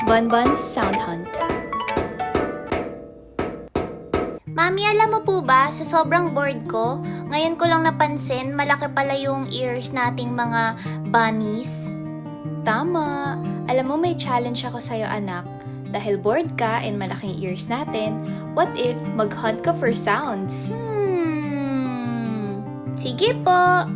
Bonbon's Sound Hunt. Mami, alam mo po ba, sa sobrang bored ko, ngayon ko lang napansin, malaki pala yung ears nating mga bunnies. Tama! Alam mo may challenge ako sa'yo anak. Dahil bored ka and malaking ears natin, what if mag-hunt ka for sounds? Sige po.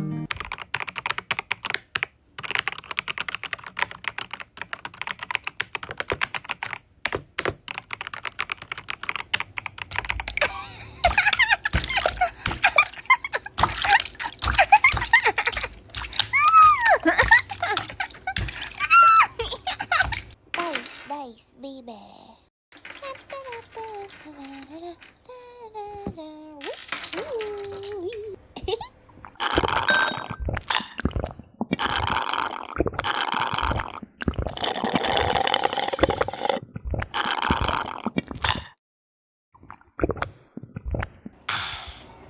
Dice, baby.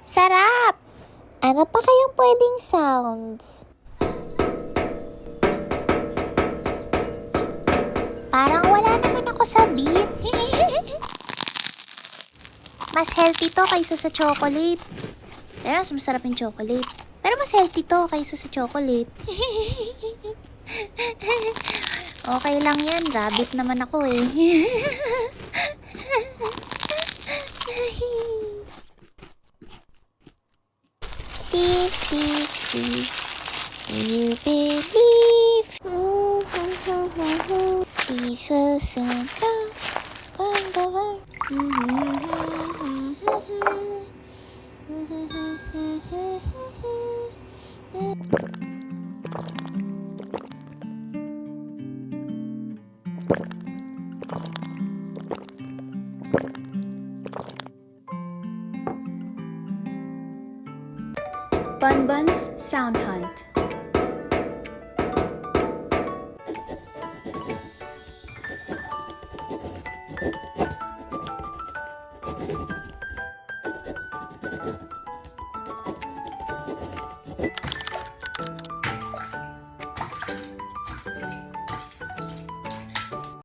Sarap! Ano pa kayang pwedeng sounds? Parang wala naman ako sa beat. Mas healthy to kaysa sa chocolate. Pero mas masarap yung chocolate. Pero mas healthy to kaysa sa chocolate. Okay lang yan. Rabbit naman ako eh. Tick, tick, tick. Do you believe? Jesus soon come from the world. Bonbon's Sound Hunt.